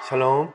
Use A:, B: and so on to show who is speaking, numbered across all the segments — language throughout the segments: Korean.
A: 샬롬.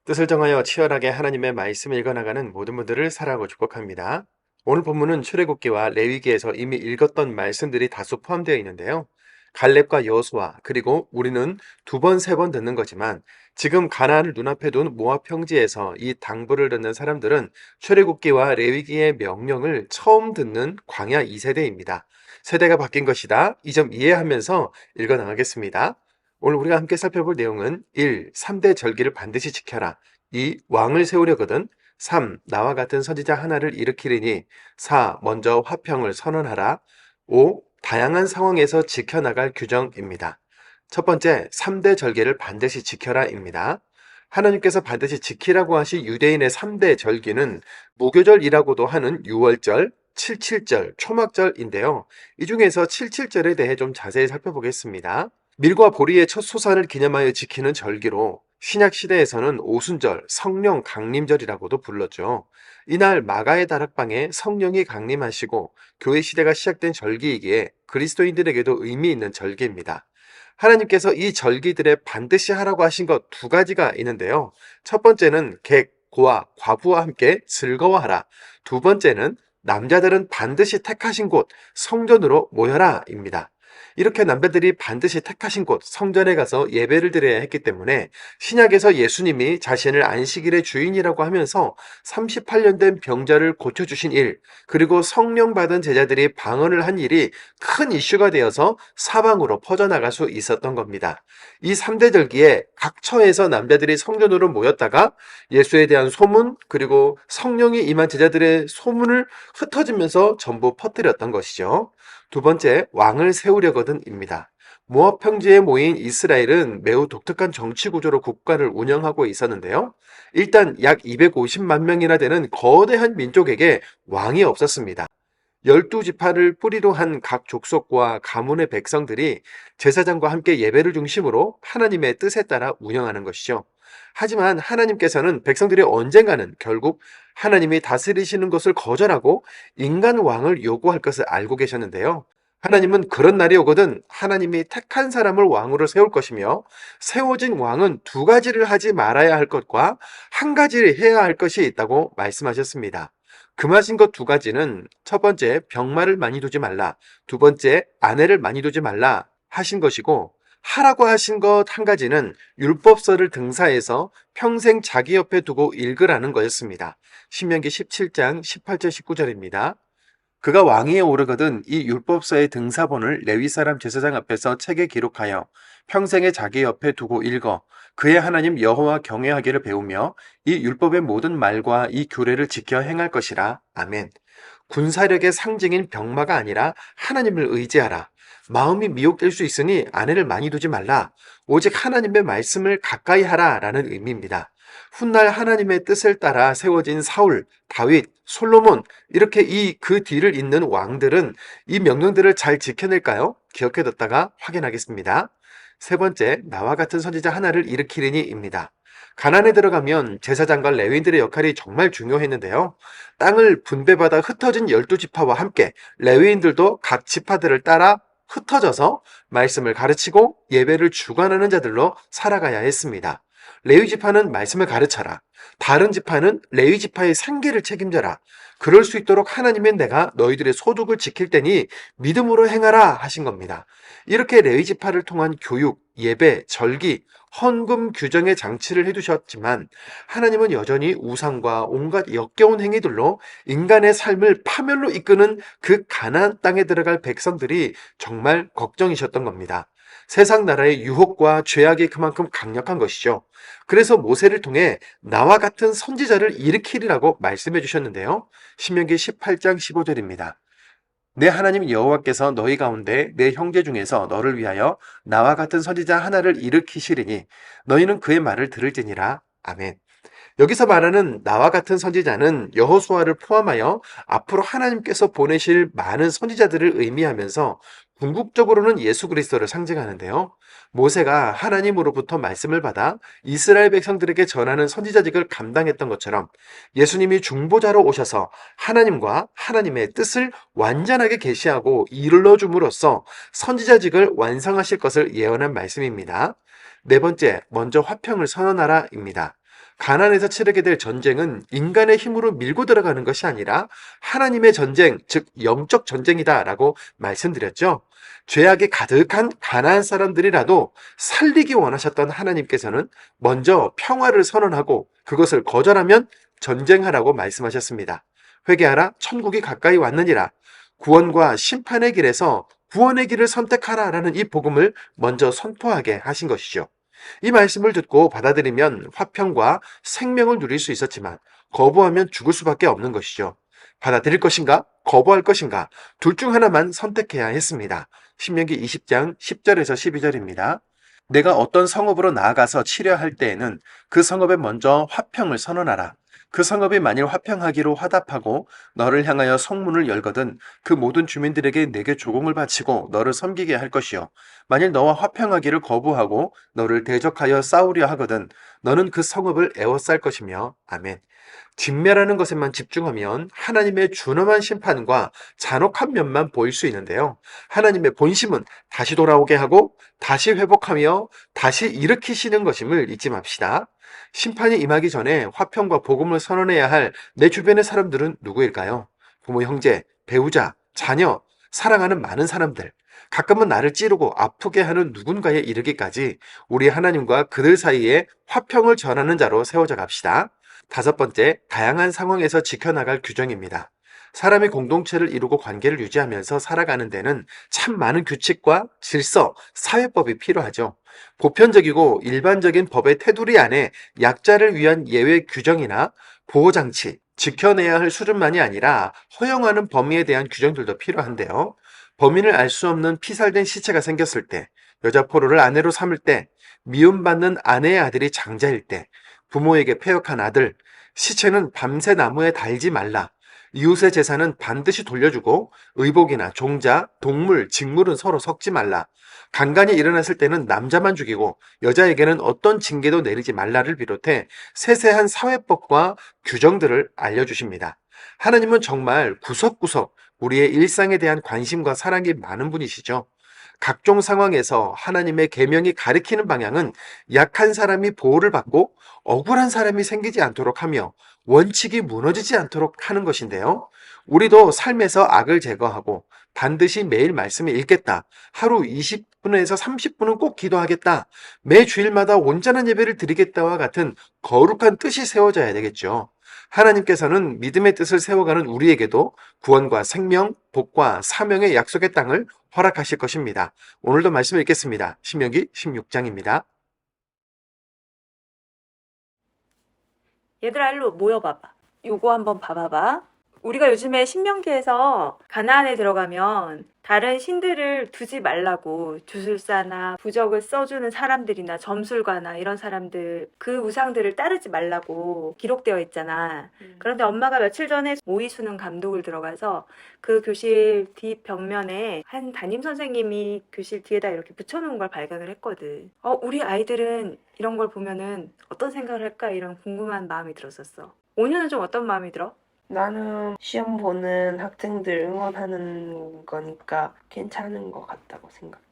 A: 뜻을 정하여 치열하게 하나님의 말씀을 읽어나가는 모든 분들을 사랑하고 축복합니다. 오늘 본문은 출애굽기와 레위기에서 이미 읽었던 말씀들이 다수 포함되어 있는데요. 갈렙과 여호수아 그리고 우리는 두 번, 세 번 듣는 거지만 지금 가나안을 눈앞에 둔 모압 평지에서 이 당부를 듣는 사람들은 출애굽기와 레위기의 명령을 처음 듣는 광야 2세대입니다. 세대가 바뀐 것이다. 이 점 이해하면서 읽어나가겠습니다. 오늘 우리가 함께 살펴볼 내용은 1. 3대 절기를 반드시 지켜라. 2. 왕을 세우려거든. 3. 나와 같은 선지자 하나를 일으키리니. 4. 먼저 화평을 선언하라. 5. 다양한 상황에서 지켜나갈 규정입니다. 첫 번째, 3대 절기를 반드시 지켜라입니다. 하나님께서 반드시 지키라고 하신 유대인의 3대 절기는 무교절이라고도 하는 유월절, 칠칠절, 초막절인데요. 이 중에서 칠칠절에 대해 좀 자세히 살펴보겠습니다. 밀과 보리의 첫 소산을 기념하여 지키는 절기로 신약 시대에서는 오순절, 성령 강림절이라고도 불렀죠. 이날 마가의 다락방에 성령이 강림하시고 교회 시대가 시작된 절기이기에 그리스도인들에게도 의미 있는 절기입니다. 하나님께서 이 절기들에 반드시 하라고 하신 것 두 가지가 있는데요. 첫 번째는 객, 고아, 과부와 함께 즐거워하라. 두 번째는 남자들은 반드시 택하신 곳 성전으로 모여라입니다. 이렇게 남자들이 반드시 택하신 곳 성전에 가서 예배를 드려야 했기 때문에 신약에서 예수님이 자신을 안식일의 주인이라고 하면서 38년 된 병자를 고쳐주신 일, 그리고 성령 받은 제자들이 방언을 한 일이 큰 이슈가 되어서 사방으로 퍼져나갈 수 있었던 겁니다. 이 3대 절기에 각 처에서 남자들이 성전으로 모였다가 예수에 대한 소문, 그리고 성령이 임한 제자들의 소문을 흩어지면서 전부 퍼뜨렸던 것이죠. 두 번째, 왕을 세우려거든입니다. 모압 평지에 모인 이스라엘은 매우 독특한 정치 구조로 국가를 운영하고 있었는데요. 일단 약 250만 명이나 되는 거대한 민족에게 왕이 없었습니다. 12지파를 뿌리로 한 각 족속과 가문의 백성들이 제사장과 함께 예배를 중심으로 하나님의 뜻에 따라 운영하는 것이죠. 하지만 하나님께서는 백성들이 언젠가는 결국 하나님이 다스리시는 것을 거절하고 인간 왕을 요구할 것을 알고 계셨는데요. 하나님은 그런 날이 오거든 하나님이 택한 사람을 왕으로 세울 것이며 세워진 왕은 두 가지를 하지 말아야 할 것과 한 가지를 해야 할 것이 있다고 말씀하셨습니다. 금하신 것 두 가지는 첫 번째 병마를 많이 두지 말라, 두 번째 아내를 많이 두지 말라 하신 것이고 하라고 하신 것 한 가지는 율법서를 등사해서 평생 자기 옆에 두고 읽으라는 거였습니다. 신명기 17장 18절 19절입니다. 그가 왕위에 오르거든 이 율법서의 등사본을 레위 사람 제사장 앞에서 책에 기록하여 평생에 자기 옆에 두고 읽어 그의 하나님 여호와 경외하기를 배우며 이 율법의 모든 말과 이 규례를 지켜 행할 것이라. 아멘. 군사력의 상징인 병마가 아니라 하나님을 의지하라. 마음이 미혹될 수 있으니 아내를 많이 두지 말라. 오직 하나님의 말씀을 가까이 하라 라는 의미입니다. 훗날 하나님의 뜻을 따라 세워진 사울, 다윗, 솔로몬 이렇게 그 뒤를 잇는 왕들은 이 명령들을 잘 지켜낼까요? 기억해뒀다가 확인하겠습니다. 세 번째, 나와 같은 선지자 하나를 일으키리니입니다. 가나안에 들어가면 제사장과 레위인들의 역할이 정말 중요했는데요. 땅을 분배받아 흩어진 12지파와 함께 레위인들도 각 지파들을 따라 흩어져서 말씀을 가르치고 예배를 주관하는 자들로 살아가야 했습니다. 레위 지파는 말씀을 가르쳐라. 다른 지파는 레위 지파의 생계를 책임져라. 그럴 수 있도록 하나님의 내가 너희들의 소득을 지킬 테니 믿음으로 행하라 하신 겁니다. 이렇게 레위 지파를 통한 교육, 예배, 절기, 헌금 규정의 장치를 해두셨지만 하나님은 여전히 우상과 온갖 역겨운 행위들로 인간의 삶을 파멸로 이끄는 그 가나안 땅에 들어갈 백성들이 정말 걱정이셨던 겁니다. 세상 나라의 유혹과 죄악이 그만큼 강력한 것이죠. 그래서 모세를 통해 나와 같은 선지자를 일으키리라고 말씀해 주셨는데요. 신명기 18장 15절입니다. 내 하나님 여호와께서 너희 가운데 내 형제 중에서 너를 위하여 나와 같은 선지자 하나를 일으키시리니 너희는 그의 말을 들을지니라. 아멘. 여기서 말하는 나와 같은 선지자는 여호수아를 포함하여 앞으로 하나님께서 보내실 많은 선지자들을 의미하면서 궁극적으로는 예수 그리스도를 상징하는데요. 모세가 하나님으로부터 말씀을 받아 이스라엘 백성들에게 전하는 선지자직을 감당했던 것처럼 예수님이 중보자로 오셔서 하나님과 하나님의 뜻을 완전하게 계시하고 이룰러 줌으로써 선지자직을 완성하실 것을 예언한 말씀입니다. 네 번째, 먼저 화평을 선언하라입니다. 가나안에서 치르게 될 전쟁은 인간의 힘으로 밀고 들어가는 것이 아니라 하나님의 전쟁, 즉 영적 전쟁이다라고 말씀드렸죠. 죄악이 가득한 가나안 사람들이라도 살리기 원하셨던 하나님께서는 먼저 평화를 선언하고 그것을 거절하면 전쟁하라고 말씀하셨습니다. 회개하라, 천국이 가까이 왔느니라. 구원과 심판의 길에서 구원의 길을 선택하라라는 이 복음을 먼저 선포하게 하신 것이죠. 이 말씀을 듣고 받아들이면 화평과 생명을 누릴 수 있었지만 거부하면 죽을 수밖에 없는 것이죠. 받아들일 것인가? 거부할 것인가? 둘 중 하나만 선택해야 했습니다. 신명기 20장 10절에서 12절입니다. 내가 어떤 성읍으로 나아가서 치려할 때에는 그 성읍에 먼저 화평을 선언하라. 그 성읍이 만일 화평하기로 화답하고 너를 향하여 성문을 열거든 그 모든 주민들에게 내게 조공을 바치고 너를 섬기게 할 것이요. 만일 너와 화평하기를 거부하고 너를 대적하여 싸우려 하거든 너는 그 성읍을 에워쌀 것이며. 아멘. 진멸하는 것에만 집중하면 하나님의 준엄한 심판과 잔혹한 면만 보일 수 있는데요. 하나님의 본심은 다시 돌아오게 하고 다시 회복하며 다시 일으키시는 것임을 잊지 맙시다. 심판이 임하기 전에 화평과 복음을 선언해야 할 내 주변의 사람들은 누구일까요? 부모, 형제, 배우자, 자녀, 사랑하는 많은 사람들. 가끔은 나를 찌르고 아프게 하는 누군가에 이르기까지 우리 하나님과 그들 사이에 화평을 전하는 자로 세워져 갑시다. 다섯 번째, 다양한 상황에서 지켜나갈 규정입니다. 사람이 공동체를 이루고 관계를 유지하면서 살아가는 데는 참 많은 규칙과 질서, 사회법이 필요하죠. 보편적이고 일반적인 법의 테두리 안에 약자를 위한 예외 규정이나 보호장치, 지켜내야 할 수준만이 아니라 허용하는 범위에 대한 규정들도 필요한데요. 범인을 알 수 없는 피살된 시체가 생겼을 때, 여자 포로를 아내로 삼을 때, 미움받는 아내의 아들이 장자일 때, 부모에게 패역한 아들, 시체는 밤새 나무에 달지 말라. 이웃의 재산은 반드시 돌려주고 의복이나 종자, 동물, 직물은 서로 섞지 말라. 강간이 일어났을 때는 남자만 죽이고 여자에게는 어떤 징계도 내리지 말라를 비롯해 세세한 사회법과 규정들을 알려주십니다. 하나님은 정말 구석구석 우리의 일상에 대한 관심과 사랑이 많은 분이시죠. 각종 상황에서 하나님의 계명이 가리키는 방향은 약한 사람이 보호를 받고 억울한 사람이 생기지 않도록 하며 원칙이 무너지지 않도록 하는 것인데요. 우리도 삶에서 악을 제거하고 반드시 매일 말씀을 읽겠다. 하루 20분에서 30분은 꼭 기도하겠다. 매 주일마다 온전한 예배를 드리겠다와 같은 거룩한 뜻이 세워져야 되겠죠. 하나님께서는 믿음의 뜻을 세워가는 우리에게도 구원과 생명, 복과 사명의 약속의 땅을 허락하실 것입니다. 오늘도 말씀을 읽겠습니다. 신명기 16장입니다.
B: 얘들아, 일로 모여봐봐. 요거 한번 봐봐봐. 우리가 요즘에 신명기에서 가나안에 들어가면 다른 신들을 두지 말라고 주술사나 부적을 써주는 사람들이나 점술가나 이런 사람들 그 우상들을 따르지 말라고 기록되어 있잖아. 그런데 엄마가 며칠 전에 모의 수능 감독을 들어가서 그 교실 뒷벽면에 한 담임 선생님이 교실 뒤에다 이렇게 붙여놓은 걸 발견을 했거든. 우리 아이들은 이런 걸 보면은 어떤 생각을 할까 이런 궁금한 마음이 들었었어. 오늘은 좀 어떤 마음이 들어?
C: 나는 시험 보는 학생들 응원하는 거니까 괜찮은 것 같다고 생각해.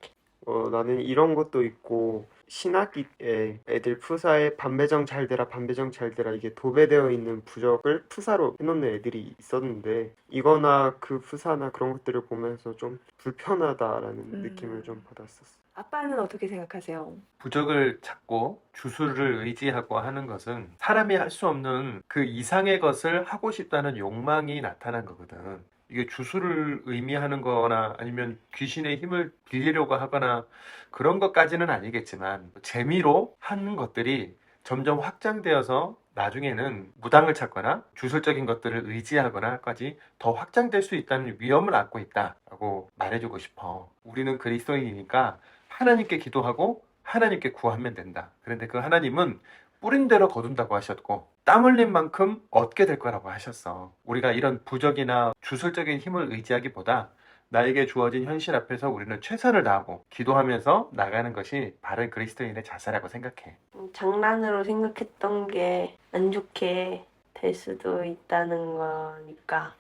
D: 나는 이런 것도 있고 신학기에 애들 푸사에 반배정 잘 되라 반배정 잘 되라 이게 도배되어 있는 부적을 푸사로 해놓는 애들이 있었는데 이거나 그 푸사나 그런 것들을 보면서 좀 불편하다라는 느낌을 좀 받았었어.
B: 아빠는 어떻게 생각하세요?
A: 부적을 찾고 주술을 의지하고 하는 것은 사람이 할 수 없는 그 이상의 것을 하고 싶다는 욕망이 나타난 거거든. 이게 주술을 의미하는 거나 아니면 귀신의 힘을 빌리려고 하거나 그런 것까지는 아니겠지만 재미로 하는 것들이 점점 확장되어서 나중에는 무당을 찾거나 주술적인 것들을 의지하거나까지 더 확장될 수 있다는 위험을 안고 있다라고 말해주고 싶어. 우리는 그리스도인이니까 하나님께 기도하고 하나님께 구하면 된다. 그런데 그 하나님은 뿌린 대로 거둔다고 하셨고 땀 흘린 만큼 얻게 될 거라고 하셨어. 우리가 이런 부적이나 주술적인 힘을 의지하기보다 나에게 주어진 현실 앞에서 우리는 최선을 다하고 기도하면서 나가는 것이 바른 그리스도인의 자세라고 생각해.
C: 장난으로 생각했던 게 안 좋게 될 수도 있다는 거니까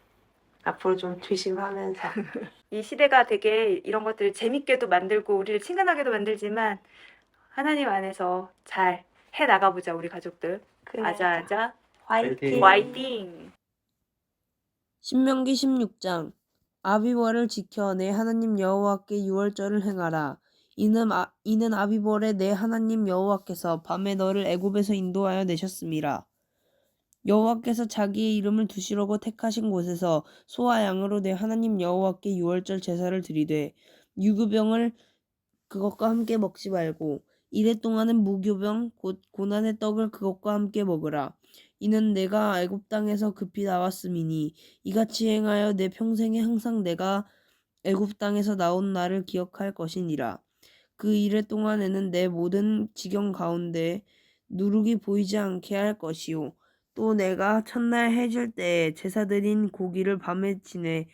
C: 앞으로 좀 조심하면서
B: 이 시대가 되게 이런 것들을 재밌게도 만들고 우리를 친근하게도 만들지만 하나님 안에서 잘 해 나가보자 우리 가족들. 아자아자
C: 화이팅!
B: 화이팅!
E: 신명기 16장 아비벌을 지켜 내 하나님 여호와께 유월절을 행하라. 이는 아비벌에 내 하나님 여호와께서 밤에 너를 애굽에서 인도하여 내셨음이라. 여호와께서 자기의 이름을 두시려고 택하신 곳에서 소와 양으로 내 하나님 여호와께 유월절 제사를 드리되 유교병을 그것과 함께 먹지 말고 이래 동안은 무교병 곧 고난의 떡을 그것과 함께 먹으라. 이는 내가 애굽 땅에서 급히 나왔음이니 이같이 행하여 내 평생에 항상 내가 애굽 땅에서 나온 날을 기억할 것이니라. 그 이래 동안에는 내 모든 지경 가운데 누룩이 보이지 않게 할 것이요 또 내가 첫날 해질 때에 제사 드린 고기를 밤에 지내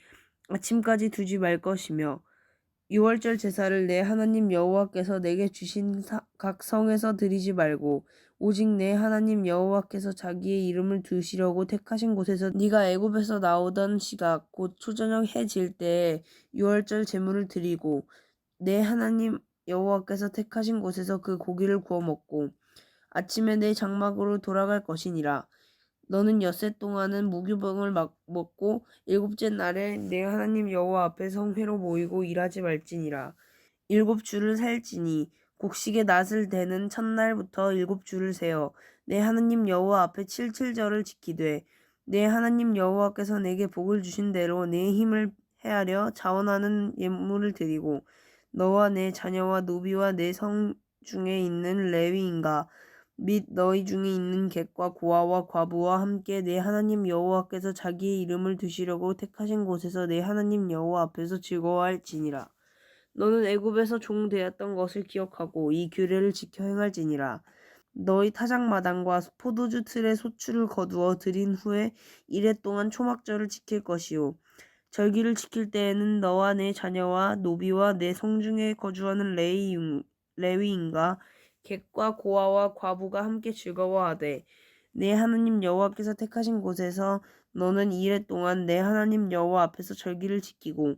E: 아침까지 두지 말 것이며 유월절 제사를 내 하나님 여호와께서 내게 주신 각 성에서 드리지 말고 오직 내 하나님 여호와께서 자기의 이름을 두시려고 택하신 곳에서 네가 애굽에서 나오던 시각 곧 초저녁 해 질 때에 유월절 제물을 드리고 내 하나님 여호와께서 택하신 곳에서 그 고기를 구워 먹고 아침에 내 장막으로 돌아갈 것이니라. 너는 엿새 동안은 무교병을 먹고 일곱째 날에 내 하나님 여호와 앞에 성회로 모이고 일하지 말지니라. 7주를 살지니 곡식의 낫을 대는 첫날부터 7주를 세어 내 하나님 여호와 앞에 칠칠절을 지키되 내 하나님 여호와께서 내게 복을 주신 대로 내 힘을 헤아려 자원하는 예물을 드리고 너와 내 자녀와 노비와 내 성 중에 있는 레위인과 및 너희 중에 있는 객과 고아와 과부와 함께 내 하나님 여호와께서 자기의 이름을 두시려고 택하신 곳에서 내 하나님 여호와 앞에서 즐거워할지니라. 너는 애굽에서 종 되었던 것을 기억하고 이 규례를 지켜 행할지니라. 너희 타작마당과 포도주 틀에 소출을 거두어 들인 후에 이래 동안 초막절을 지킬 것이요 절기를 지킬 때에는 너와 내 자녀와 노비와 내 성중에 거주하는 레위인과 객과 고아와 과부가 함께 즐거워하되 내 하나님 여호와께서 택하신 곳에서 너는 이래 동안 내 하나님 여호와 앞에서 절기를 지키고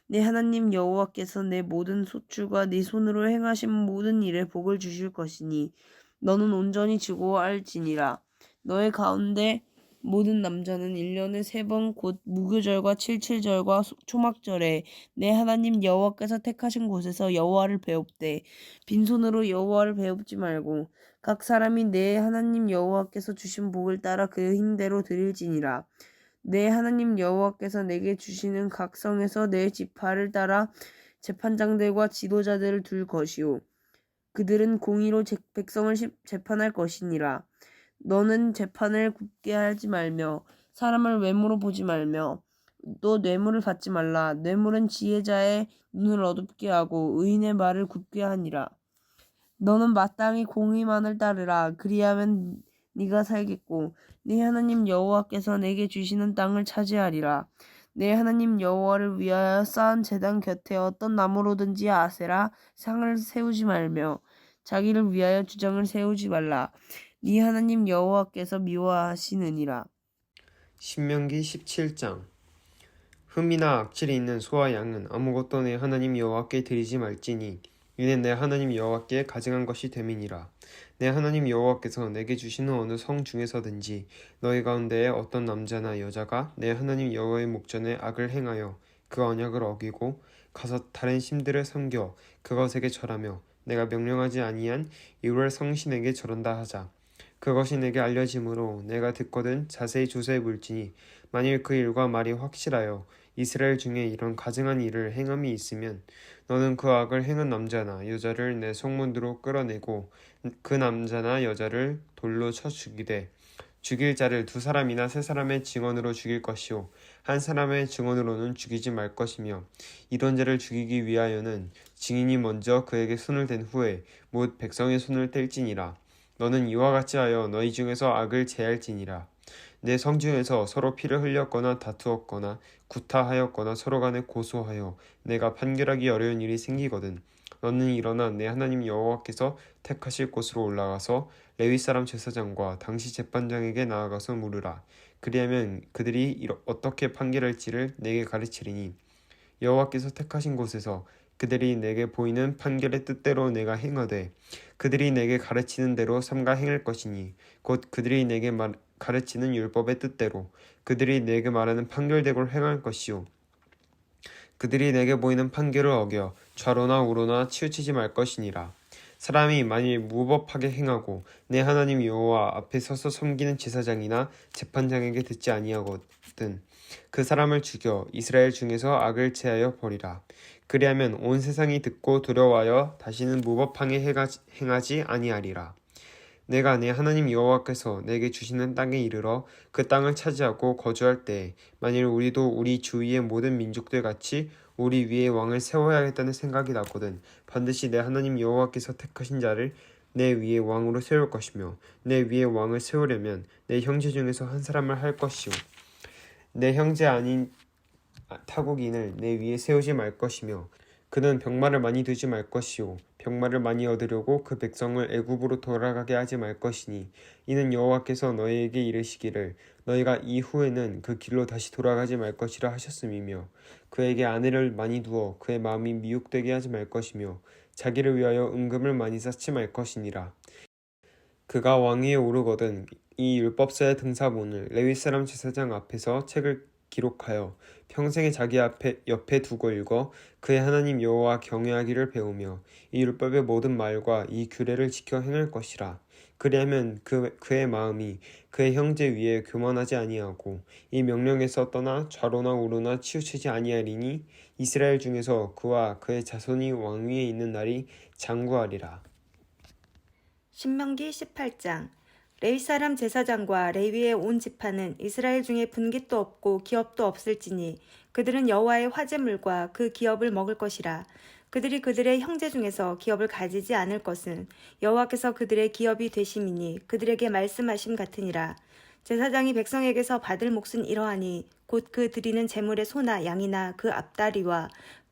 E: 내 하나님 여호와께서 내 모든 소출과 네 손으로 행하신 모든 일에 복을 주실 것이니 너는 온전히 즐거워할지니라. 너의 가운데 모든 남자는 1년에 3번 곧 무교절과 칠칠절과 초막절에 내 하나님 여호와께서 택하신 곳에서 여호와를 배웁되 빈손으로 여호와를 배웁지 말고 각 사람이 내 하나님 여호와께서 주신 복을 따라 그 힘대로 드릴지니라. 내 하나님 여호와께서 내게 주시는 각 성에서 내 지파를 따라 재판장들과 지도자들을 둘 것이요 그들은 공의로 백성을 재판할 것이니라. 너는 재판을 굽게 하지 말며 사람을 외모로 보지 말며 또 뇌물을 받지 말라. 뇌물은 지혜자의 눈을 어둡게 하고 의인의 말을 굽게 하니라. 너는 마땅히 공의만을 따르라. 그리하면 네가 살겠고 네 하나님 여호와께서 내게 주시는 땅을 차지하리라. 내 하나님 여호와를 위하여 쌓은 제단 곁에 어떤 나무로든지 아세라 상을 세우지 말며 자기를 위하여 주장을 세우지 말라. 네 하나님 여호와께서 미워하시느니라.
D: 신명기 17장 흠이나 악질이 있는 소와 양은 아무것도 내 하나님 여호와께 드리지 말지니 이는 내 하나님 여호와께 가증한 것이 됨이니라. 내 하나님 여호와께서 내게 주시는 어느 성 중에서든지 너희 가운데에 어떤 남자나 여자가 내 하나님 여호와의 목전에 악을 행하여 그 언약을 어기고 가서 다른 신들을 섬겨 그것에게 절하며 내가 명령하지 아니한 이루엘 성신에게 절한다 하자. 그것이 내게 알려짐으로 내가 듣거든 자세히 조사해 볼지니 만일 그 일과 말이 확실하여 이스라엘 중에 이런 가증한 일을 행함이 있으면 너는 그 악을 행한 남자나 여자를 내 성문으로 끌어내고 그 남자나 여자를 돌로 쳐 죽이되 죽일 자를 2사람이나 3사람의 증언으로 죽일 것이요 한 사람의 증언으로는 죽이지 말 것이며 이런 자를 죽이기 위하여는 증인이 먼저 그에게 손을 댄 후에 못 백성의 손을 뗄지니라. 너는 이와 같이 하여 너희 중에서 악을 제할지니라. 내 성중에서 서로 피를 흘렸거나 다투었거나 구타하였거나 서로 간에 고소하여 내가 판결하기 어려운 일이 생기거든. 너는 일어나 내 하나님 여호와께서 택하실 곳으로 올라가서 레위 사람 제사장과 당시 재판장에게 나아가서 물으라. 그리하면 그들이 어떻게 판결할지를 내게 가르치리니 여호와께서 택하신 곳에서 그들이 내게 보이는 판결의 뜻대로 내가 행하되 그들이 내게 가르치는 대로 삼가 행할 것이니 곧 그들이 내게 가르치는 율법의 뜻대로 그들이 내게 말하는 판결대로 행할 것이요 그들이 내게 보이는 판결을 어겨 좌로나 우로나 치우치지 말 것이니라. 사람이 만일 무법하게 행하고 내 하나님 여호와 앞에 서서 섬기는 제사장이나 재판장에게 듣지 아니하거든 그 사람을 죽여 이스라엘 중에서 악을 제하여 버리라. 그리하면 온 세상이 듣고 두려워하여 다시는 무법하게 행하지 아니하리라. 내가 내 하나님 여호와께서 내게 주시는 땅에 이르러 그 땅을 차지하고 거주할 때에 만일 우리도 우리 주위의 모든 민족들 같이 우리 위에 왕을 세워야겠다는 생각이 났거든 반드시 내 하나님 여호와께서 택하신 자를 내 위에 왕으로 세울 것이며 내 위에 왕을 세우려면 내 형제 중에서 한 사람을 할 것이요 내 형제 아닌 타국인을 내 위에 세우지 말 것이며 그는 병마를 많이 두지 말 것이요 병마를 많이 얻으려고 그 백성을 애굽으로 돌아가게 하지 말 것이니 이는 여호와께서 너희에게 이르시기를 너희가 이후에는 그 길로 다시 돌아가지 말 것이라 하셨음이며 그에게 아내를 많이 두어 그의 마음이 미혹되게 하지 말 것이며 자기를 위하여 은금을 많이 쌓지 말 것이니라. 그가 왕위에 오르거든 이 율법서의 등사본을 레위 사람 제사장 앞에서 책을 기록하여 평생에 자기 옆에 두고 읽어 그의 하나님 여호와 경외하기를 배우며 이 율법의 모든 말과 이 규례를 지켜 행할 것이라. 그리하면 그의 마음이 그의 형제 위에 교만하지 아니하고 이 명령에서 떠나 좌로나 우로나 치우치지 아니하리니 이스라엘 중에서 그와 그의 자손이 왕위에 있는 날이 장구하리라.
B: 신명기 18장. 레위 사람 제사장과 레위의 온 지파는 이스라엘 중에 분깃도 없고 기업도 없을지니 그들은 여호와의 화제물과 그 기업을 먹을 것이라. 그들이 그들의 형제 중에서 기업을 가지지 않을 것은 여호와께서 그들의 기업이 되심이니 그들에게 말씀하심 같으니라. 제사장이 백성에게서 받을 몫은 이러하니 곧 그 드리는 제물의 소나 양이나 그 앞다리와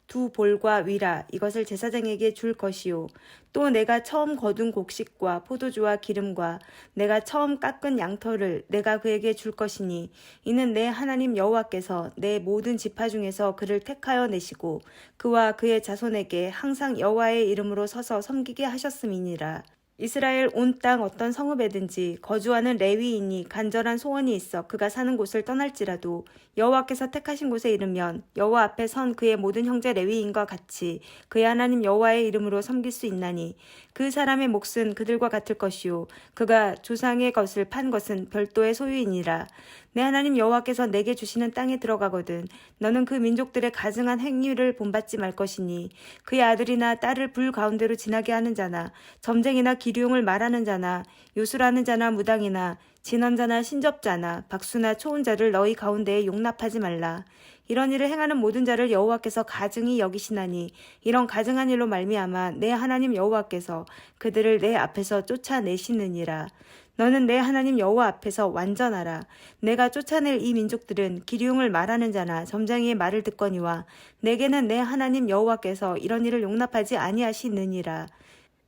B: 두 볼과 위라 이것을 제사장에게 줄 것이요 또 내가 처음 거둔 곡식과 포도주와 기름과 내가 처음 깎은 양털을 내가 그에게 줄 것이니 이는 내 하나님 여호와께서 내 모든 지파 중에서 그를 택하여 내시고 그와 그의 자손에게 항상 여호와의 이름으로 서서 섬기게 하셨음이니라. 이스라엘 온 땅 어떤 성읍에든지 거주하는 레위인이 간절한 소원이 있어 그가 사는 곳을 떠날지라도 여호와께서 택하신 곳에 이르면 여호와 앞에 선 그의 모든 형제 레위인과 같이 그의 하나님 여호와의 이름으로 섬길 수 있나니 그 사람의 몫은 그들과 같을 것이요 그가 조상의 것을 판 것은 별도의 소유이니라. 내 하나님 여호와께서 내게 주시는 땅에 들어가거든 너는 그 민족들의 가증한 행위를 본받지 말 것이니 그의 아들이나 딸을 불 가운데로 지나게 하는 자나 점쟁이나 기류용을 말하는 자나 요술하는 자나 무당이나 진언자나 신접자나 박수나 초혼자를 너희 가운데에 용납하지 말라. 이런 일을 행하는 모든 자를 여호와께서 가증히 여기시나니 이런 가증한 일로 말미암아 내 하나님 여호와께서 그들을 내 앞에서 쫓아내시느니라. 너는 내 하나님 여호와 앞에서 완전하라. 내가 쫓아낼 이 민족들은 기류용을 말하는 자나 점쟁이의 말을 듣거니와 내게는 내 하나님 여호와께서 이런 일을 용납하지 아니하시느니라.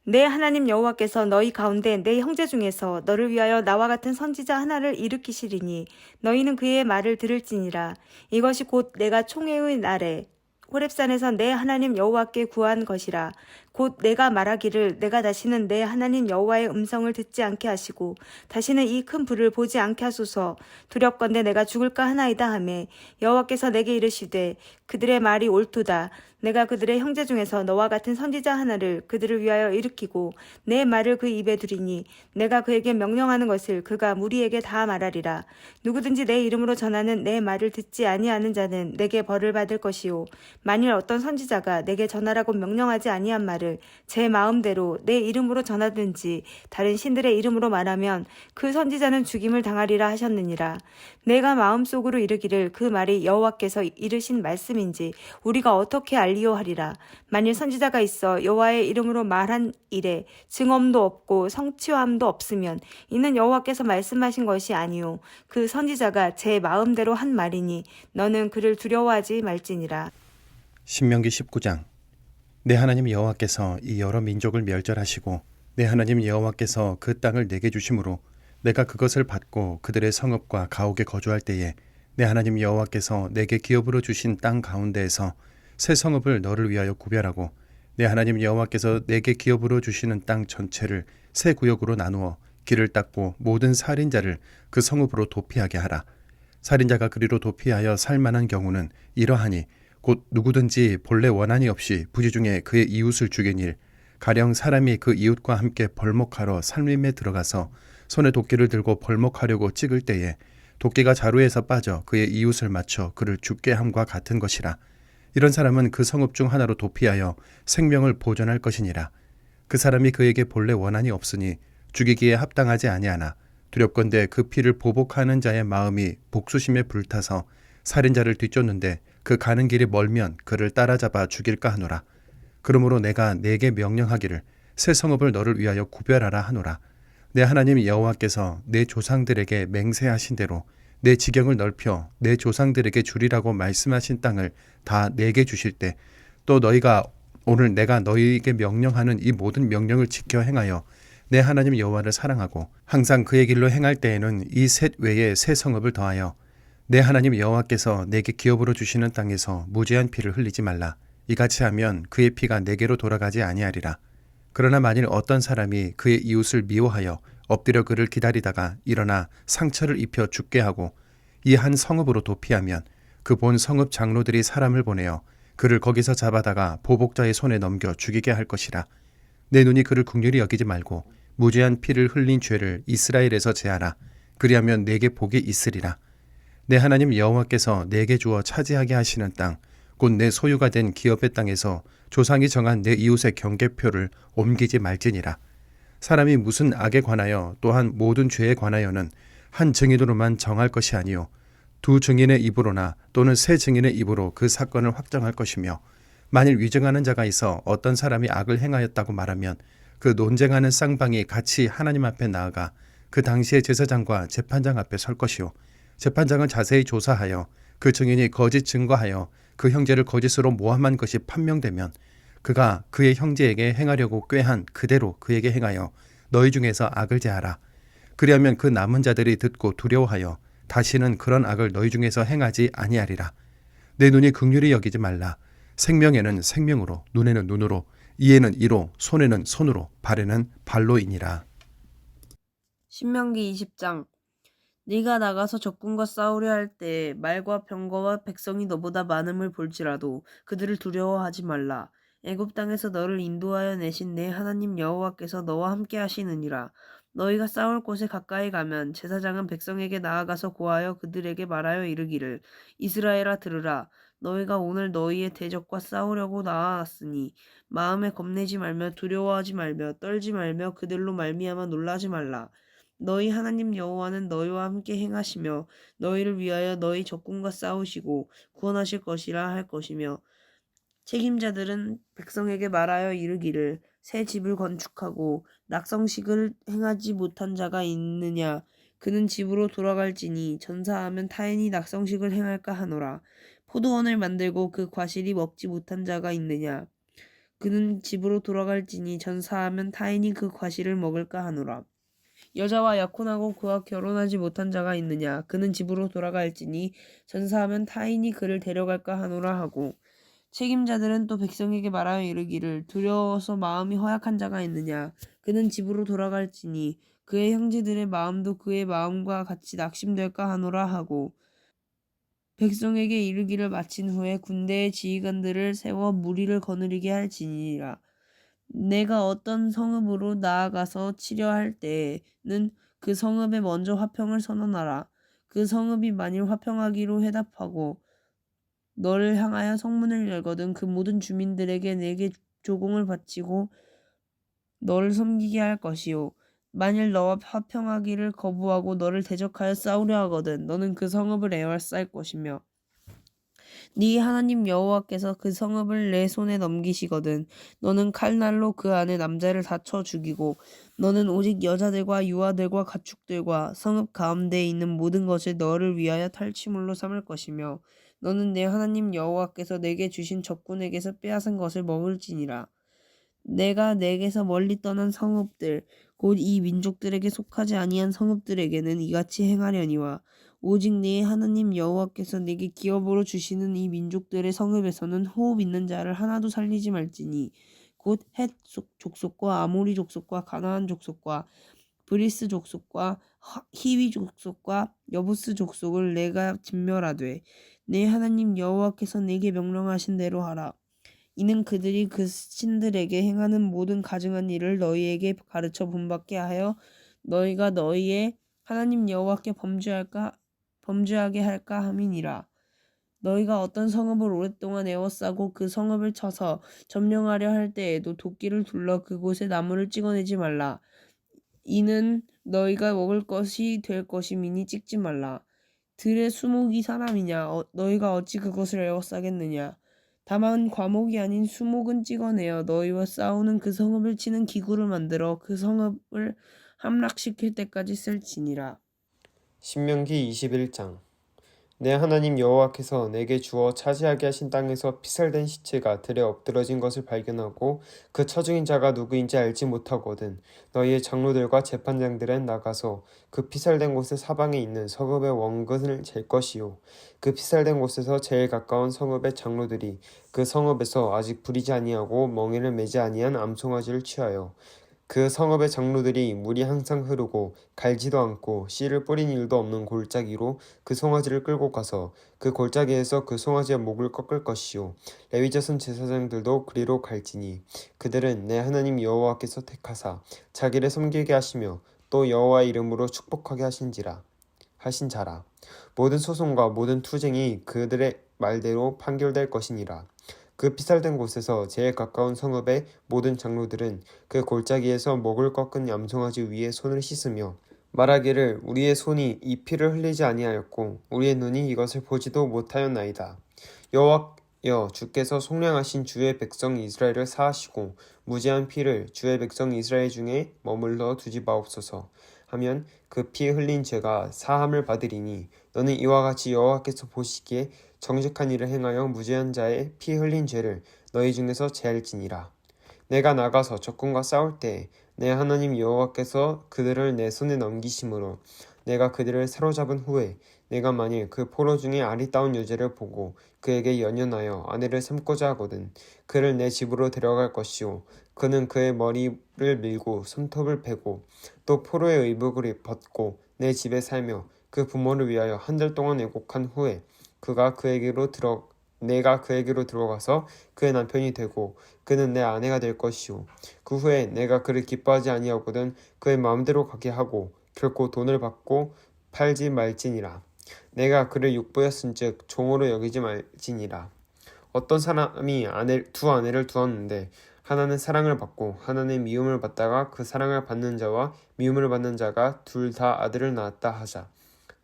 B: 내 하나님 여호와께서 너희 가운데 내 형제 중에서 너를 위하여 나와 같은 선지자 하나를 일으키시리니 너희는 그의 말을 들을지니라. 이것이 곧 내가 총회의 날에 호렙산에서 내 하나님 여호와께 구한 것이라. 곧 내가 말하기를 내가 다시는 내 하나님 여호와의 음성을 듣지 않게 하시고 다시는 이 큰 불을 보지 않게 하소서. 두렵건대 내가 죽을까 하나이다 하매 여호와께서 내게 이르시되 그들의 말이 옳도다. 내가 그들의 형제 중에서 너와 같은 선지자 하나를 그들을 위하여 일으키고 내 말을 그 입에 두리니 내가 그에게 명령하는 것을 그가 무리에게 다 말하리라. 누구든지 내 이름으로 전하는 내 말을 듣지 아니하는 자는 내게 벌을 받을 것이요 만일 어떤 선지자가 내게 전하라고 명령하지 아니한 말을 말을 제 마음대로 내 이름으로 전하든지 다른 신들의 이름으로 말하면 그 선지자는 죽임을 당하리라 하셨느니라. 내가 마음속으로 이르기를 그 말이 여호와께서 이르신 말씀인지 우리가 어떻게 알리오하리라. 만일 선지자가 있어 여호와의 이름으로 말한 일에 증언도 없고 성취함도 없으면 이는 여호와께서 말씀하신 것이 아니요 그 선지자가 제 마음대로 한 말이니 너는 그를 두려워하지 말지니라.
A: 신명기 19장. 내 하나님 여호와께서 이 여러 민족을 멸절하시고 내 하나님 여호와께서 그 땅을 내게 주심으로 내가 그것을 받고 그들의 성읍과 가옥에 거주할 때에 내 하나님 여호와께서 내게 기업으로 주신 땅 가운데에서 새 성읍을 너를 위하여 구별하고 내 하나님 여호와께서 내게 기업으로 주시는 땅 전체를 새 구역으로 나누어 길을 닦고 모든 살인자를 그 성읍으로 도피하게 하라. 살인자가 그리로 도피하여 살만한 경우는 이러하니 곧 누구든지 본래 원한이 없이 부지중에 그의 이웃을 죽인 일, 가령 사람이 그 이웃과 함께 벌목하러 살림에 들어가서 손에 도끼를 들고 벌목하려고 찍을 때에 도끼가 자루에서 빠져 그의 이웃을 맞춰 그를 죽게 함과 같은 것이라. 이런 사람은 그 성읍 중 하나로 도피하여 생명을 보존할 것이니라. 그 사람이 그에게 본래 원한이 없으니 죽이기에 합당하지 아니하나 두렵건대 그 피를 보복하는 자의 마음이 복수심에 불타서 살인자를 뒤쫓는데 그 가는 길이 멀면 그를 따라잡아 죽일까 하노라. 그러므로 내가 네게 명령하기를 새 성읍을 너를 위하여 구별하라 하노라. 내 하나님 여호와께서 내 조상들에게 맹세하신 대로 내 지경을 넓혀 내 조상들에게 주리라고 말씀하신 땅을 다 내게 주실 때 또 너희가 오늘 내가 너희에게 명령하는 이 모든 명령을 지켜 행하여 내 하나님 여호와를 사랑하고 항상 그의 길로 행할 때에는 이 셋 외에 새 성읍을 더하여 내 하나님 여호와께서 내게 기업으로 주시는 땅에서 무죄한 피를 흘리지 말라. 이같이 하면 그의 피가 내게로 돌아가지 아니하리라. 그러나 만일 어떤 사람이 그의 이웃을 미워하여 엎드려 그를 기다리다가 일어나 상처를 입혀 죽게 하고 이 한 성읍으로 도피하면 그 본 성읍 장로들이 사람을 보내어 그를 거기서 잡아다가 보복자의 손에 넘겨 죽이게 할 것이라. 내 눈이 그를 긍휼히 여기지 말고 무죄한 피를 흘린 죄를 이스라엘에서 제하라. 그리하면 내게 복이 있으리라. 내 하나님 여호와께서 내게 주어 차지하게 하시는 땅, 곧 내 소유가 된 기업의 땅에서 조상이 정한 내 이웃의 경계표를 옮기지 말지니라. 사람이 무슨 악에 관하여 또한 모든 죄에 관하여는 한 증인으로만 정할 것이 아니요 두 증인의 입으로나 또는 세 증인의 입으로 그 사건을 확정할 것이며 만일 위증하는 자가 있어 어떤 사람이 악을 행하였다고 말하면 그 논쟁하는 쌍방이 같이 하나님 앞에 나아가 그 당시의 제사장과 재판장 앞에 설 것이요 재판장은 자세히 조사하여 그 증인이 거짓 증거하여 그 형제를 거짓으로 모함한 것이 판명되면 그가 그의 형제에게 행하려고 꾀한 그대로 그에게 행하여 너희 중에서 악을 제하라. 그리하면 그 남은 자들이 듣고 두려워하여 다시는 그런 악을 너희 중에서 행하지 아니하리라. 내 눈이 긍휼히 여기지 말라. 생명에는 생명으로, 눈에는 눈으로, 이에는 이로, 손에는 손으로, 발에는 발로이니라.
E: 신명기 20장. 네가 나가서 적군과 싸우려 할 때 말과 병거와 백성이 너보다 많음을 볼지라도 그들을 두려워하지 말라. 애굽 땅에서 너를 인도하여 내신 내 하나님 여호와께서 너와 함께 하시느니라. 너희가 싸울 곳에 가까이 가면 제사장은 백성에게 나아가서 고하여 그들에게 말하여 이르기를 이스라엘아 들으라. 너희가 오늘 너희의 대적과 싸우려고 나아왔으니 마음에 겁내지 말며 두려워하지 말며 떨지 말며 그들로 말미암아 놀라지 말라. 너희 하나님 여호와는 너희와 함께 행하시며 너희를 위하여 너희 적군과 싸우시고 구원하실 것이라 할 것이며 책임자들은 백성에게 말하여 이르기를 새 집을 건축하고 낙성식을 행하지 못한 자가 있느냐 그는 집으로 돌아갈지니 전사하면 타인이 낙성식을 행할까 하노라. 포도원을 만들고 그 과실이 먹지 못한 자가 있느냐 그는 집으로 돌아갈지니 전사하면 타인이 그 과실을 먹을까 하노라. 여자와 약혼하고 그와 결혼하지 못한 자가 있느냐 그는 집으로 돌아갈지니 전사하면 타인이 그를 데려갈까 하노라 하고 책임자들은 또 백성에게 말하여 이르기를 두려워서 마음이 허약한 자가 있느냐 그는 집으로 돌아갈지니 그의 형제들의 마음도 그의 마음과 같이 낙심될까 하노라 하고 백성에게 이르기를 마친 후에 군대의 지휘관들을 세워 무리를 거느리게 할지니라. 내가 어떤 성읍으로 나아가서 치려 할 때에는 그 성읍에 먼저 화평을 선언하라. 그 성읍이 만일 화평하기로 해답하고 너를 향하여 성문을 열거든 그 모든 주민들에게 내게 조공을 바치고 너를 섬기게 할 것이요. 만일 너와 화평하기를 거부하고 너를 대적하여 싸우려 하거든 너는 그 성읍을 에워쌀 것이며 네 하나님 여호와께서 그 성읍을 내 손에 넘기시거든 너는 칼날로 그 안에 남자를 다 쳐 죽이고 너는 오직 여자들과 유아들과 가축들과 성읍 가운데에 있는 모든 것을 너를 위하여 탈취물로 삼을 것이며 너는 내 하나님 여호와께서 내게 주신 적군에게서 빼앗은 것을 먹을지니라. 내가 내게서 멀리 떠난 성읍들 곧 이 민족들에게 속하지 아니한 성읍들에게는 이같이 행하려니와 오직 네 하나님 여호와께서 내게 기업으로 주시는 이 민족들의 성읍에서는 호흡 있는 자를 하나도 살리지 말지니 곧 헷 족속과 아모리 족속과 가나안 족속과 브리스 족속과 히위 족속과 여부스 족속을 내가 진멸하되 내 하나님 여호와께서 내게 명령하신 대로 하라. 이는 그들이 그 신들에게 행하는 모든 가증한 일을 너희에게 가르쳐 본받게 하여 너희가 너희의 하나님 여호와께 범죄하게 할까 함이니라. 너희가 어떤 성읍을 오랫동안 에워싸고 그 성읍을 쳐서 점령하려 할 때에도 도끼를 둘러 그곳에 나무를 찍어내지 말라. 이는 너희가 먹을 것이 될 것임이니 찍지 말라. 들의 수목이 사람이냐? 너희가 어찌 그것을 에워싸겠느냐? 다만 과목이 아닌 수목은 찍어내어 너희와 싸우는 그 성읍을 치는 기구를 만들어 그 성읍을 함락시킬 때까지 쓸지니라.
D: 신명기 21장. 내 하나님 여호와께서 내게 주어 차지하게 하신 땅에서 피살된 시체가 들에 엎드러진 것을 발견하고 그 처중인 자가 누구인지 알지 못하거든 너희의 장로들과 재판장들은 나가서 그 피살된 곳의 사방에 있는 성읍의 원근을 잴 것이요 그 피살된 곳에서 제일 가까운 성읍의 장로들이 그 성읍에서 아직 부리지 아니하고 멍에를 매지 아니한 암송아지를 취하여 그 성읍의 장로들이 물이 항상 흐르고 갈지도 않고 씨를 뿌린 일도 없는 골짜기로 그 송아지를 끌고 가서 그 골짜기에서 그 송아지의 목을 꺾을 것이요 레위자손 제사장들도 그리로 갈지니 그들은 내 하나님 여호와께서 택하사 자기를 섬기게 하시며 또 여호와의 이름으로 축복하게 하신 자라. 모든 소송과 모든 투쟁이 그들의 말대로 판결될 것이니라. 그 피살된 곳에서 제일 가까운 성읍의 모든 장로들은 그 골짜기에서 목을 꺾은 암송아지 위에 손을 씻으며 말하기를 우리의 손이 이 피를 흘리지 아니하였고 우리의 눈이 이것을 보지도 못하였나이다. 여호와여 주께서 속량하신 주의 백성 이스라엘을 사하시고 무죄한 피를 주의 백성 이스라엘 중에 머물러 두지 마옵소서 하면 그 피 흘린 죄가 사함을 받으리니 너는 이와 같이 여호와께서 보시기에 정직한 일을 행하여 무죄한 자의 피 흘린 죄를 너희 중에서 제할지니라. 내가 나가서 적군과 싸울 때에 내 하나님 여호와께서 그들을 내 손에 넘기심으로 내가 그들을 사로잡은 후에 내가 만일 그 포로 중에 아리따운 여자를 보고 그에게 연연하여 아내를 삼고자 하거든 그를 내 집으로 데려갈 것이요 그는 그의 머리를 밀고 손톱을 베고 또 포로의 의복을 벗고 내 집에 살며 그 부모를 위하여 한 달 동안 애곡한 후에 내가 그에게로 들어가서 그의 남편이 되고 그는 내 아내가 될 것이요 그 후에 내가 그를 기뻐하지 아니하거든 그의 마음대로 가게 하고 결코 돈을 받고 팔지 말지니라. 내가 그를 육부였은즉 종으로 여기지 말지니라. 어떤 사람이 두 아내를 두었는데 하나는 사랑을 받고 하나는 미움을 받다가 그 사랑을 받는 자와 미움을 받는 자가 둘 다 아들을 낳았다 하자.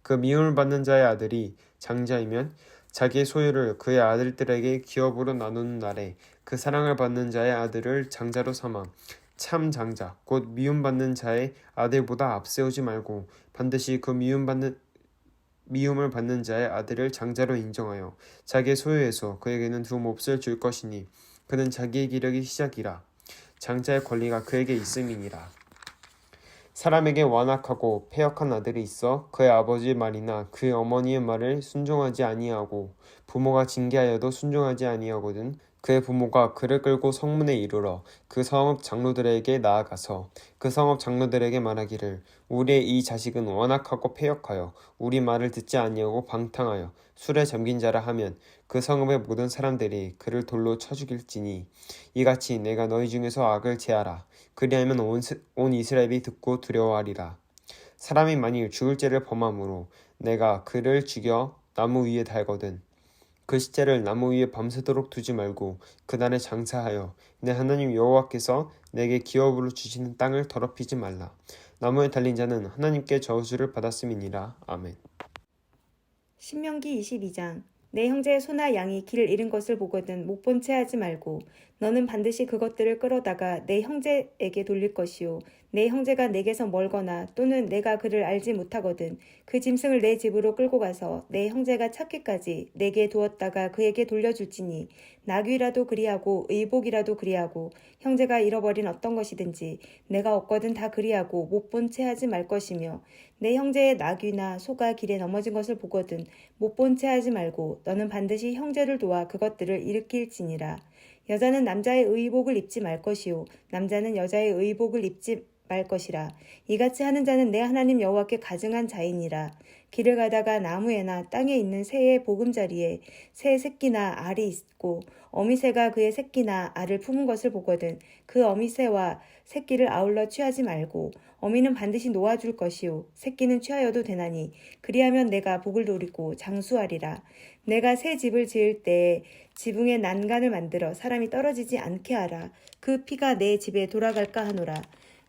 D: 그 미움을 받는 자의 아들이 장자이면 자기의 소유를 그의 아들들에게 기업으로 나누는 날에 그 사랑을 받는 자의 아들을 장자로 삼아 참 장자 곧 미움받는 자의 아들보다 앞세우지 말고 반드시 그 미움을 받는 자의 아들을 장자로 인정하여 자기의 소유에서 그에게는 두 몫을 줄 것이니 그는 자기의 기력이 시작이라. 장자의 권리가 그에게 있음이니라. 사람에게 완악하고 패역한 아들이 있어 그의 아버지의 말이나 그의 어머니의 말을 순종하지 아니하고 부모가 징계하여도 순종하지 아니하거든 그의 부모가 그를 끌고 성문에 이르러 그 성읍 장로들에게 나아가서 그 성읍 장로들에게 말하기를 우리의 이 자식은 완악하고 패역하여 우리 말을 듣지 아니하고 방탕하여 술에 잠긴 자라 하면 그 성읍의 모든 사람들이 그를 돌로 쳐 죽일지니 이같이 내가 너희 중에서 악을 제하라. 그리하면 온 이스라엘이 듣고 두려워하리라. 사람이 만일 죽을 죄를 범함으로 내가 그를 죽여 나무 위에 달거든 그 시체를 나무 위에 밤새도록 두지 말고 그날에 장사하여 내 하나님 여호와께서 내게 기업으로 주시는 땅을 더럽히지 말라. 나무에 달린 자는 하나님께 저주를 받았음이니라. 아멘.
B: 신명기 22장. 내 형제의 소나 양이 길을 잃은 것을 보거든 못 본 채 하지 말고 너는 반드시 그것들을 끌어다가 내 형제에게 돌릴 것이요 내 형제가 내게서 멀거나 또는 내가 그를 알지 못하거든 그 짐승을 내 집으로 끌고 가서 내 형제가 찾기까지 내게 두었다가 그에게 돌려줄지니 나귀라도 그리하고 의복이라도 그리하고 형제가 잃어버린 어떤 것이든지 내가 얻거든 다 그리하고 못 본 채 하지 말 것이며 내 형제의 나귀나 소가 길에 넘어진 것을 보거든 못 본 채 하지 말고 너는 반드시 형제를 도와 그것들을 일으킬지니라. 여자는 남자의 의복을 입지 말 것이요 남자는 여자의 의복을 입지 말 것이라. 이같이 하는 자는 내 하나님 여호와께 가증한 자이니라. 길을 가다가 나무에나 땅에 있는 새의 보금자리에 새 새끼나 알이 있고 어미새가 그의 새끼나 알을 품은 것을 보거든 그 어미새와 새끼를 아울러 취하지 말고 어미는 반드시 놓아줄 것이요 새끼는 취하여도 되나니 그리하면 내가 복을 누리고 장수하리라. 내가 새 집을 지을 때에 지붕에 난간을 만들어 사람이 떨어지지 않게 하라. 그 피가 내 집에 돌아갈까 하노라.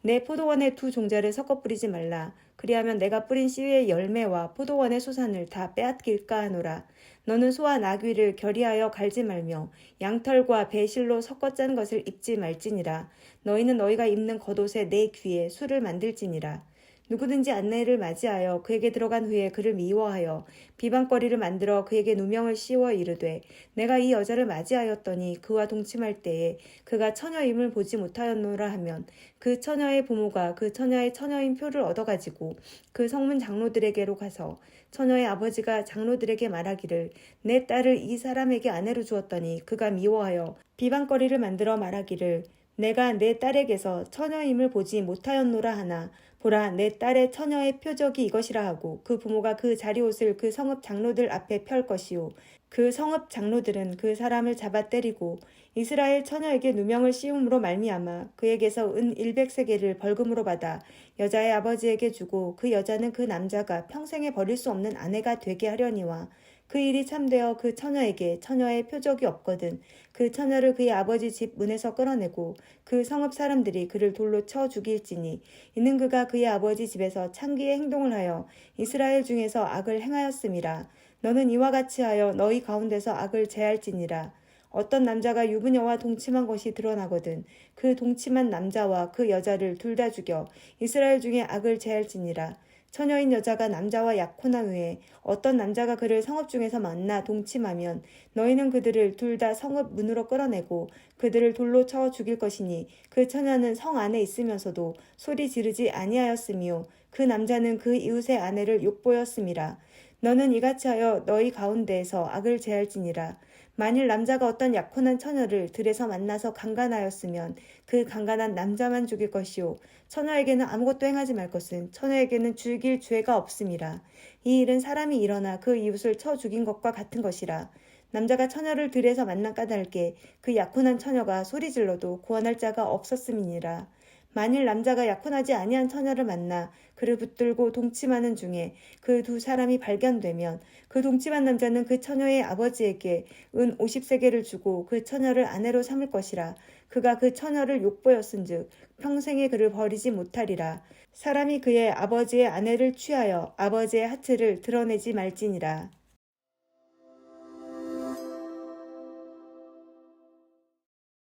B: 내 포도원에 두 종자를 섞어 뿌리지 말라. 그리하면 내가 뿌린 씨의 열매와 포도원의 소산을 다 빼앗길까 하노라. 너는 소와 나귀를 결의하여 갈지 말며 양털과 배실로 섞어 짠 것을 입지 말지니라. 너희는 너희가 입는 겉옷에 내 귀에 술을 만들지니라. 누구든지 안내를 맞이하여 그에게 들어간 후에 그를 미워하여 비방거리를 만들어 그에게 누명을 씌워 이르되 내가 이 여자를 맞이하였더니 그와 동침할 때에 그가 처녀임을 보지 못하였노라 하면 그 처녀의 부모가 그 처녀의 처녀인 표를 얻어가지고 그 성문 장로들에게로 가서 처녀의 아버지가 장로들에게 말하기를 내 딸을 이 사람에게 아내로 주었더니 그가 미워하여 비방거리를 만들어 말하기를 내가 내 딸에게서 처녀임을 보지 못하였노라 하나 보라 내 딸의 처녀의 표적이 이것이라 하고 그 부모가 그 자리옷을 그 성읍 장로들 앞에 펼 것이요 그 성읍 장로들은 그 사람을 잡아 때리고 이스라엘 처녀에게 누명을 씌움으로 말미암아 그에게서 은 100세겔을 벌금으로 받아 여자의 아버지에게 주고 그 여자는 그 남자가 평생에 버릴 수 없는 아내가 되게 하려니와 그 일이 참되어 그 처녀에게 처녀의 표적이 없거든 그 처녀를 그의 아버지 집 문에서 끌어내고 그 성읍 사람들이 그를 돌로 쳐 죽일지니 이는 그가 그의 아버지 집에서 창기의 행동을 하여 이스라엘 중에서 악을 행하였음이라. 너는 이와 같이 하여 너희 가운데서 악을 제할지니라. 어떤 남자가 유부녀와 동침한 것이 드러나거든 그 동침한 남자와 그 여자를 둘 다 죽여 이스라엘 중에 악을 제할지니라. 처녀인 여자가 남자와 약혼한 후에 어떤 남자가 그를 성읍 중에서 만나 동침하면 너희는 그들을 둘 다 성읍 문으로 끌어내고 그들을 돌로 쳐 죽일 것이니 그 처녀는 성 안에 있으면서도 소리 지르지 아니하였으며 그 남자는 그 이웃의 아내를 욕보였음이라. 너는 이같이 하여 너희 가운데에서 악을 제할지니라. 만일 남자가 어떤 약혼한 처녀를 들에서 만나서 강간하였으면 그 강간한 남자만 죽일 것이요 처녀에게는 아무것도 행하지 말 것은 처녀에게는 죽일 죄가 없음이라. 이 일은 사람이 일어나 그 이웃을 쳐 죽인 것과 같은 것이라. 남자가 처녀를 들에서 만난 까닭에 그 약혼한 처녀가 소리질러도 구원할 자가 없었음이니라. 만일 남자가 약혼하지 아니한 처녀를 만나 그를 붙들고 동침하는 중에 그 두 사람이 발견되면 그 동침한 남자는 그 처녀의 아버지에게 은 50세겔을 주고 그 처녀를 아내로 삼을 것이라. 그가 그 처녀를 욕보였은즉 평생에 그를 버리지 못하리라. 사람이 그의 아버지의 아내를 취하여 아버지의 하트를 드러내지 말지니라.